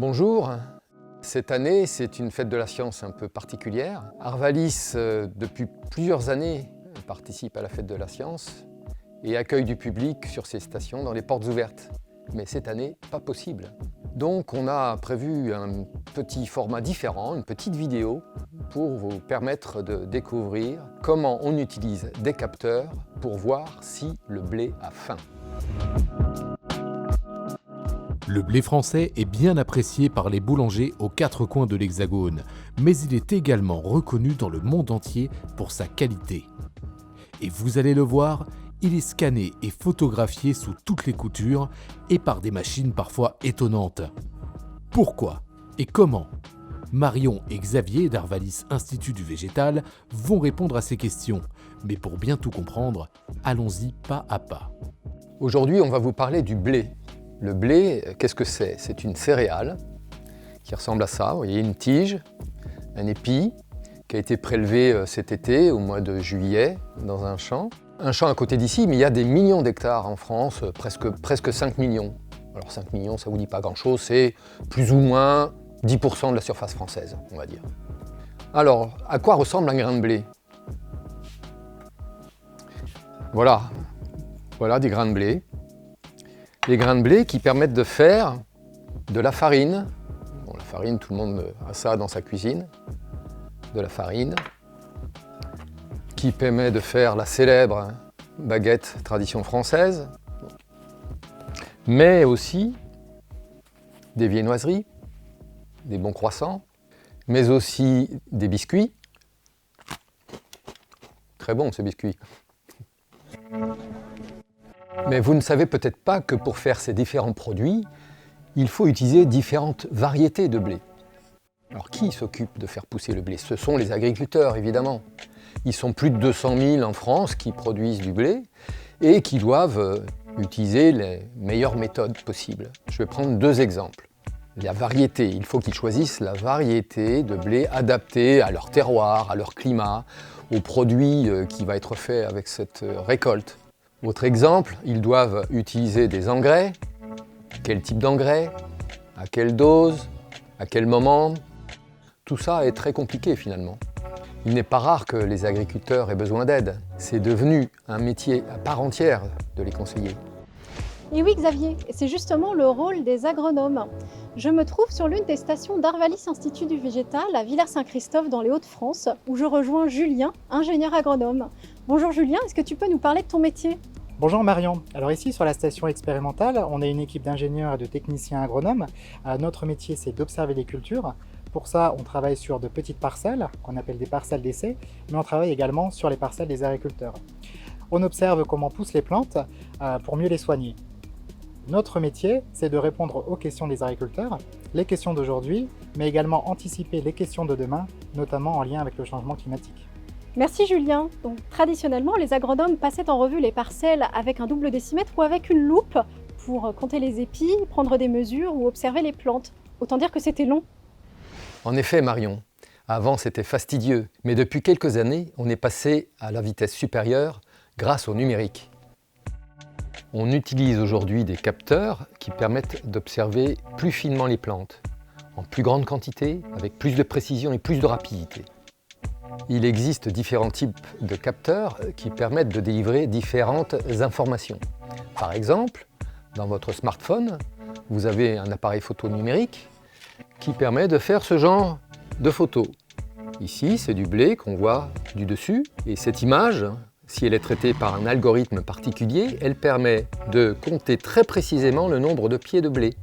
Bonjour, cette année c'est une fête de la science un peu particulière. Arvalis, depuis plusieurs années, participe à la fête de la science et accueille du public sur ses stations dans les portes ouvertes. Mais cette année, pas possible. Donc on a prévu un petit format différent, une petite vidéo, pour vous permettre de découvrir comment on utilise des capteurs pour voir si le blé a faim. Le blé français est bien apprécié par les boulangers aux quatre coins de l'Hexagone, mais il est également reconnu dans le monde entier pour sa qualité. Et vous allez le voir, il est scanné et photographié sous toutes les coutures et par des machines parfois étonnantes. Pourquoi et comment? Marion et Xavier d'Arvalis Institut du Végétal vont répondre à ces questions. Mais pour bien tout comprendre, allons-y pas à pas. Aujourd'hui, on va vous parler du blé. Le blé, qu'est-ce que c'est? C'est une céréale qui ressemble à ça. Vous voyez, une tige, un épi, qui a été prélevé cet été, au mois de juillet, dans un champ. Un champ à côté d'ici, mais il y a des millions d'hectares en France, presque 5 millions. Alors 5 millions, ça ne vous dit pas grand-chose, c'est plus ou moins 10% de la surface française, on va dire. Alors, à quoi ressemble un grain de blé? Voilà des grains de blé. Les grains de blé qui permettent de faire de la farine. Bon, la farine, tout le monde a ça dans sa cuisine. De la farine qui permet de faire la célèbre baguette tradition française, mais aussi des viennoiseries, des bons croissants, mais aussi des biscuits. Très bons ces biscuits. Mais vous ne savez peut-être pas que pour faire ces différents produits, il faut utiliser différentes variétés de blé. Alors qui s'occupe de faire pousser le blé? Ce sont les agriculteurs, évidemment. Ils sont plus de 200 000 en France qui produisent du blé et qui doivent utiliser les meilleures méthodes possibles. Je vais prendre deux exemples. La variété, il faut qu'ils choisissent la variété de blé adaptée à leur terroir, à leur climat, aux produits qui va être fait avec cette récolte. Autre exemple, ils doivent utiliser des engrais. Quel type d'engrais? À quelle dose? À quel moment? Tout ça est très compliqué finalement. Il n'est pas rare que les agriculteurs aient besoin d'aide. C'est devenu un métier à part entière de les conseiller. Et oui Xavier, c'est justement le rôle des agronomes. Je me trouve sur l'une des stations d'Arvalis Institut du Végétal à Villers-Saint-Christophe dans les Hauts-de-France, où je rejoins Julien, ingénieur agronome. Bonjour Julien, est-ce que tu peux nous parler de ton métier? Bonjour Marion, alors ici sur la station expérimentale, on est une équipe d'ingénieurs et de techniciens agronomes. Notre métier c'est d'observer les cultures. Pour ça, on travaille sur de petites parcelles, qu'on appelle des parcelles d'essai, mais on travaille également sur les parcelles des agriculteurs. On observe comment poussent les plantes pour mieux les soigner. Notre métier, c'est de répondre aux questions des agriculteurs, les questions d'aujourd'hui, mais également anticiper les questions de demain, notamment en lien avec le changement climatique. Merci Julien. Donc, traditionnellement, les agronomes passaient en revue les parcelles avec un double décimètre ou avec une loupe pour compter les épis, prendre des mesures ou observer les plantes. Autant dire que c'était long. En effet, Marion, avant c'était fastidieux, mais depuis quelques années, on est passé à la vitesse supérieure grâce au numérique. On utilise aujourd'hui des capteurs qui permettent d'observer plus finement les plantes, en plus grande quantité, avec plus de précision et plus de rapidité. Il existe différents types de capteurs qui permettent de délivrer différentes informations. Par exemple, dans votre smartphone, vous avez un appareil photo numérique qui permet de faire ce genre de photos. Ici, c'est du blé qu'on voit du dessus, et cette image, si elle est traitée par un algorithme particulier, elle permet de compter très précisément le nombre de pieds de blé.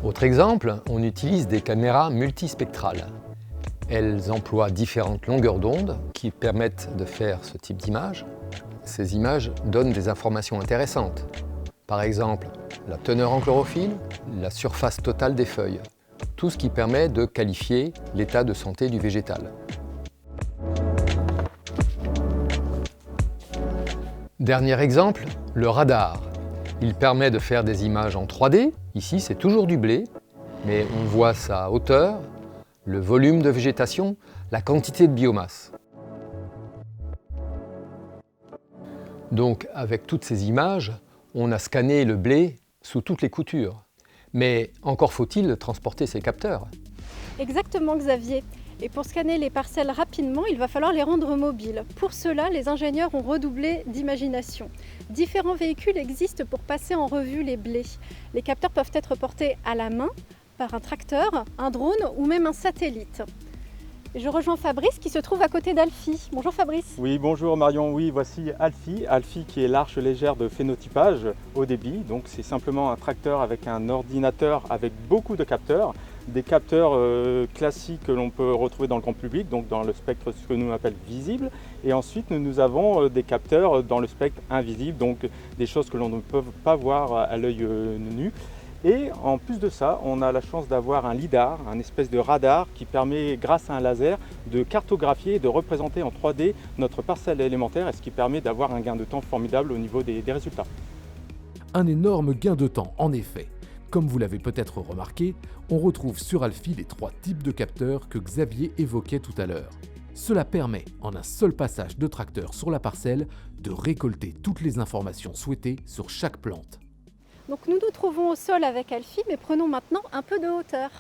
Autre exemple, on utilise des caméras multispectrales. Elles emploient différentes longueurs d'onde qui permettent de faire ce type d'image. Ces images donnent des informations intéressantes. Par exemple, la teneur en chlorophylle, la surface totale des feuilles. Tout ce qui permet de qualifier l'état de santé du végétal. Dernier exemple, le radar. Il permet de faire des images en 3D. Ici, c'est toujours du blé, mais on voit sa hauteur, le volume de végétation, la quantité de biomasse. Donc, avec toutes ces images, on a scanné le blé sous toutes les coutures. Mais encore faut-il transporter ces capteurs. Exactement, Xavier. Et pour scanner les parcelles rapidement, il va falloir les rendre mobiles. Pour cela, les ingénieurs ont redoublé d'imagination. Différents véhicules existent pour passer en revue les blés. Les capteurs peuvent être portés à la main, par un tracteur, un drone ou même un satellite. Je rejoins Fabrice qui se trouve à côté d'Alfie. Bonjour Fabrice. Oui, bonjour Marion. Oui, voici Alfie. Alfie qui est l'arche légère de phénotypage haut débit. Donc c'est simplement un tracteur avec un ordinateur avec beaucoup de capteurs. Des capteurs classiques que l'on peut retrouver dans le grand public, donc dans le spectre ce que nous appelle visible. Et ensuite nous avons des capteurs dans le spectre invisible, donc des choses que l'on ne peut pas voir à l'œil nu. Et en plus de ça, on a la chance d'avoir un lidar, un espèce de radar qui permet, grâce à un laser, de cartographier et de représenter en 3D notre parcelle élémentaire, et ce qui permet d'avoir un gain de temps formidable au niveau des résultats. Un énorme gain de temps, en effet. Comme vous l'avez peut-être remarqué, on retrouve sur Alfie les 3 types de capteurs que Xavier évoquait tout à l'heure. Cela permet, en un seul passage de tracteur sur la parcelle, de récolter toutes les informations souhaitées sur chaque plante. Donc nous nous trouvons au sol avec Alfie, mais prenons maintenant un peu de hauteur.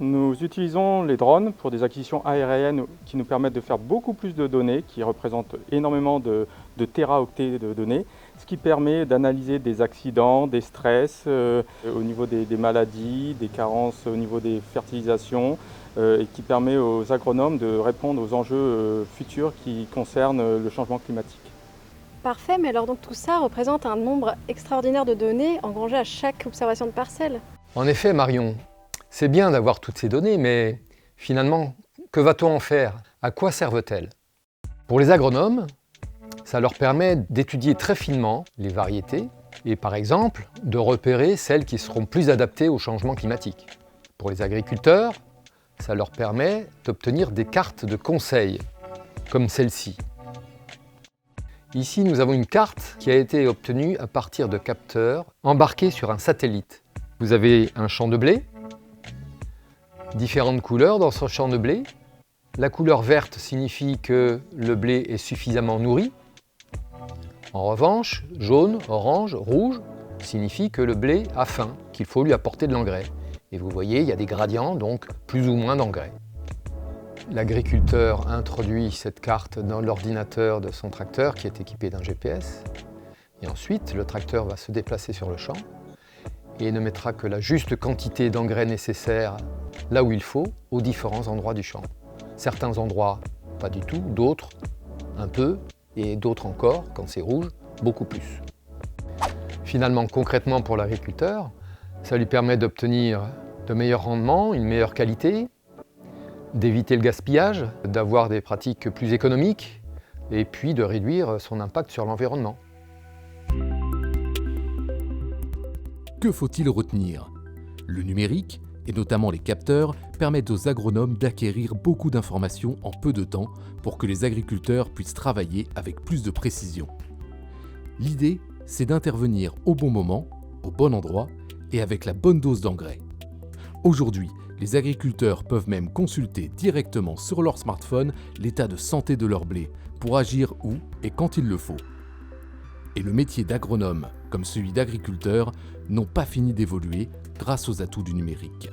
Nous utilisons les drones pour des acquisitions aériennes qui nous permettent de faire beaucoup plus de données, qui représentent énormément de téraoctets de données, ce qui permet d'analyser des accidents, des stress au niveau des maladies, des carences au niveau des fertilisations, et qui permet aux agronomes de répondre aux enjeux futurs qui concernent le changement climatique. Parfait, mais alors donc tout ça représente un nombre extraordinaire de données engrangées à chaque observation de parcelle. En effet, Marion, c'est bien d'avoir toutes ces données, mais finalement, que va-t-on en faire? À quoi servent-elles? Pour les agronomes, ça leur permet d'étudier très finement les variétés et par exemple de repérer celles qui seront plus adaptées au changement climatique. Pour les agriculteurs, ça leur permet d'obtenir des cartes de conseil, comme celle-ci. Ici, nous avons une carte qui a été obtenue à partir de capteurs embarqués sur un satellite. Vous avez un champ de blé, différentes couleurs dans ce champ de blé. La couleur verte signifie que le blé est suffisamment nourri. En revanche, jaune, orange, rouge signifie que le blé a faim, qu'il faut lui apporter de l'engrais. Et vous voyez, il y a des gradients, donc plus ou moins d'engrais. L'agriculteur introduit cette carte dans l'ordinateur de son tracteur qui est équipé d'un GPS. Et ensuite, le tracteur va se déplacer sur le champ et ne mettra que la juste quantité d'engrais nécessaire là où il faut, aux différents endroits du champ. Certains endroits, pas du tout, d'autres, un peu, et d'autres encore, quand c'est rouge, beaucoup plus. Finalement, concrètement pour l'agriculteur, ça lui permet d'obtenir de meilleurs rendements, une meilleure qualité, d'éviter le gaspillage, d'avoir des pratiques plus économiques, et puis de réduire son impact sur l'environnement. Que faut-il retenir? Le numérique, et notamment les capteurs, permettent aux agronomes d'acquérir beaucoup d'informations en peu de temps pour que les agriculteurs puissent travailler avec plus de précision. L'idée, c'est d'intervenir au bon moment, au bon endroit et avec la bonne dose d'engrais. Aujourd'hui, les agriculteurs peuvent même consulter directement sur leur smartphone l'état de santé de leur blé pour agir où et quand il le faut. Et le métier d'agronome, comme celui d'agriculteur, n'ont pas fini d'évoluer grâce aux atouts du numérique.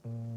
Merci.